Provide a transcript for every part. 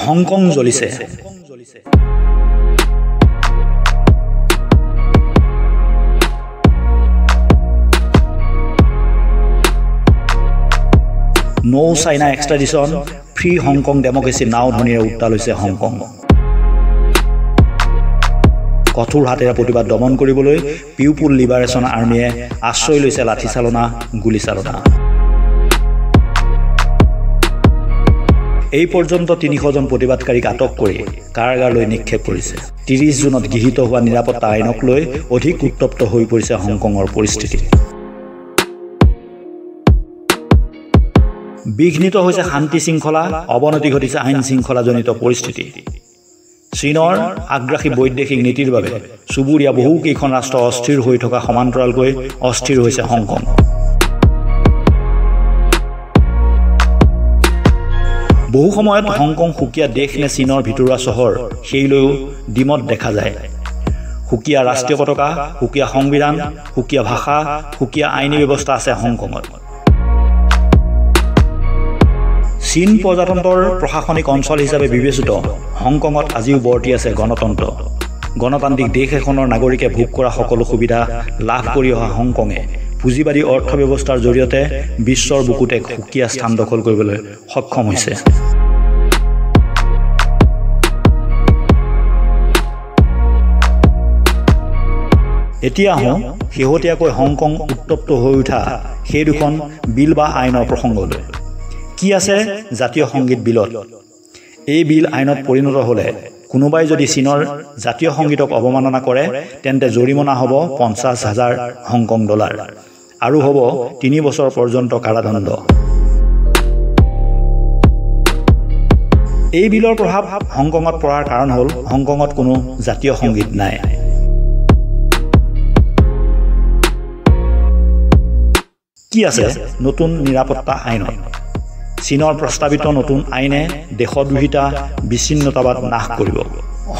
Hong Kong জ্বলিছে। নো China এক্সট্ৰাডিশ্যন, free Hong Kong democracy নাও ধ্বনিৰে উত্তাল হৈছে হংকং। কঠোৰ হাতেৰে প্ৰতিবাদ দমন কৰিবলৈ পিউপুল লিবাৰেশ্যন আৰ্মীয়ে আশ্ৰয় লৈছে লাঠিচালনা, গুলীচালনা। এই পৰ্যন্ত ৩০০ জন প্ৰতিবাদকাৰীক আটক কৰি কাৰাগাৰলৈ নিক্ষেপ কৰিছে। ৩০ জুনত গৃহীত হোৱা নিৰাপত্তা আইনক লৈ অধিক উত্তপ্ত হৈ পৰিছে হংকঙৰ পৰিস্থিতি। বিঘ্নিত হৈছে শান্তি শৃংখলা, অৱনতি ঘটিছে আইন শৃংখলাজনিত পৰিস্থিতি। চীনৰ আগ্ৰাসী বৈদেশিক নীতিৰ বাবে চুবুৰীয়া বহুকেইখন ৰাষ্ট্ৰ অস্থিৰ হৈ থকা সমান্তৰালকৈ অস্থিৰ হৈছে হংকং। বহু সময়ত হংকং সুকীয়া দেশ নে চীনৰ ভিতৰুৱা চহৰ সেইলৈও ডিমত দেখা যায়। সুকীয়া ৰাষ্ট্ৰীয় পতাকা, সুকীয়া সংবিধান, সুকীয়া ভাষা, সুকীয়া আইনী ব্যৱস্থা আছে হংকঙত। চীন প্ৰজাতন্ত্ৰৰ প্ৰশাসনিক অঞ্চল হিচাপে বিবেচিত হংকঙত আজিও বৰ্তি আছে গণতন্ত্ৰ। গণতান্ত্ৰিক দেশ এখনৰ নাগৰিকে ভোগ কৰা সকলো সুবিধা লাভ কৰি অহা হংকঙে পুঁজিবাদী অৰ্থব্যৱস্থাৰ জৰিয়তে বিশ্বৰ বুকুত এক সুকীয়া স্থান দখল কৰিবলৈ সক্ষম হৈছে। এতিয়া আহোঁ শেহতীয়াকৈ হংকং উত্তপ্ত হৈ উঠা সেই দুখন বিল বা আইনৰ প্ৰসংগলৈ। কি আছে জাতীয় সংগীত বিলত? এই বিল আইনত পৰিণত হ'লে কোনোবাই যদি চীনৰ জাতীয় সংগীতক অৱমাননা কৰে তেন্তে জৰিমনা হ'ব 50,000 হংকং ডলাৰ আৰু হ'ব 3 বছৰ পৰ্যন্ত কাৰাদণ্ড। এই বিলৰ প্ৰভাৱ হংকঙত পৰাৰ কাৰণ হ'ল হংকঙত কোনো জাতীয় সংগীত নাই। কি আছে নতুন নিৰাপত্তা আইনত? চীনৰ প্ৰস্তাৱিত নতুন আইনে দেশদ্ৰোহিতা, বিচ্ছিন্নতাবাদ নাশ কৰিব।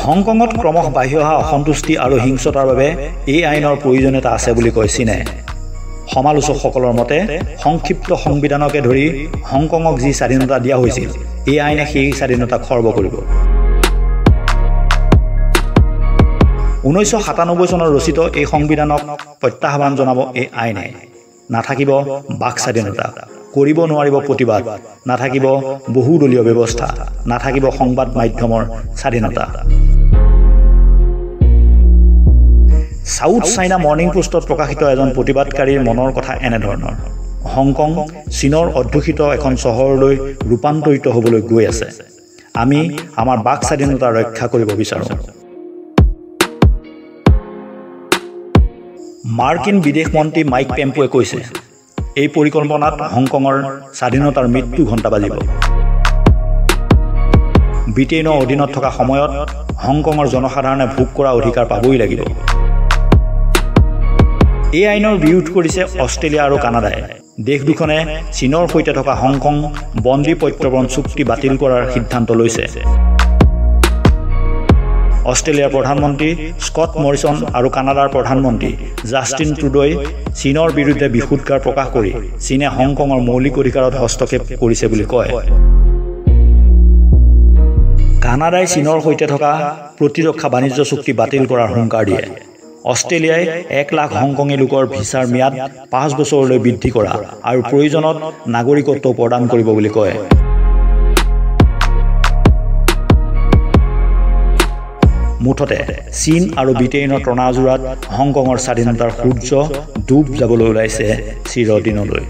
হংকঙত ক্ৰমশ বাঢ়ি অহা অসন্তুষ্টি আৰু হিংসতাৰ বাবে এই আইনৰ প্ৰয়োজনীয়তা আছে বুলি কয় চীনে। সমালোচকসকলৰ মতে সংক্ষিপ্ত সংবিধানকে ধৰি হংকঙক যি স্বাধীনতা দিয়া হৈছিল, এই আইনে সেই স্বাধীনতা খৰ্ব কৰিব। 1997 চনত ৰচিত এই সংবিধানক প্ৰত্যাহ্বান জনাব এই আইনে। নাথাকিব বাক স্বাধীনতা, কৰিব নোৱাৰিব প্ৰতিবাদ, নাথাকিব বহুদলীয় ব্যৱস্থা, নাথাকিব সংবাদ মাধ্যমৰ স্বাধীনতা। সাউথ চাইনা মৰ্ণিং পোষ্টত প্ৰকাশিত এজন প্ৰতিবাদকাৰীৰ মনৰ কথা এনেধৰণৰ: হংকং চীনৰ অধ্যুষিত এখন চহৰলৈ ৰূপান্তৰিত হ'বলৈ গৈ আছে। আমি আমাৰ বাক স্বাধীনতা ৰক্ষা কৰিব বিচাৰোঁ। মাৰ্কিন বিদেশ মন্ত্ৰী মাইক পেম্পোৱে কৈছে, এই পৰিকল্পনাত হংকঙৰ স্বাধীনতাৰ মৃত্যু ঘণ্টা বাজিব। ব্ৰিটেইনৰ অধীনত থকা সময়ত হংকঙৰ জনসাধাৰণে ভোগ কৰা অধিকাৰ পাবই লাগিব। এই আইনৰ বিৰোধ কৰিছে অষ্ট্ৰেলিয়া আৰু কানাডাই। দেশ দুখনে চীনৰ সৈতে থকা হংকং বন্দী প্ৰত্যৰ্পণ চুক্তি বাতিল কৰাৰ সিদ্ধান্ত লৈছে। অষ্ট্ৰেলিয়াৰ প্ৰধানমন্ত্ৰী স্কট মৰিছন আৰু কানাডাৰ প্ৰধানমন্ত্ৰী জাষ্টিন ট্ৰুডোই চীনৰ বিৰুদ্ধে বিষোদ্গাৰ প্ৰকাশ কৰি চীনে হংকঙৰ মৌলিক অধিকাৰত হস্তক্ষেপ কৰিছে বুলি কয়। কানাডাই চীনৰ সৈতে থকা প্ৰতিৰক্ষা বাণিজ্য চুক্তি বাতিল কৰাৰ হুংকাৰ দিয়ে। অষ্ট্ৰেলিয়াই 1 লাখ হংকঙী লোকৰ ভিছাৰ ম্যাদ 5 বছৰলৈ বৃদ্ধি কৰা আৰু প্ৰয়োজনত নাগৰিকত্ব প্ৰদান কৰিব বুলি কয়। মুঠতে চীন আৰু ব্ৰিটেইনৰ টনাজোৰাত হংকঙৰ স্বাধীনতাৰ সূৰ্য ডুব যাবলৈ ওলাইছে চিৰদিনলৈ।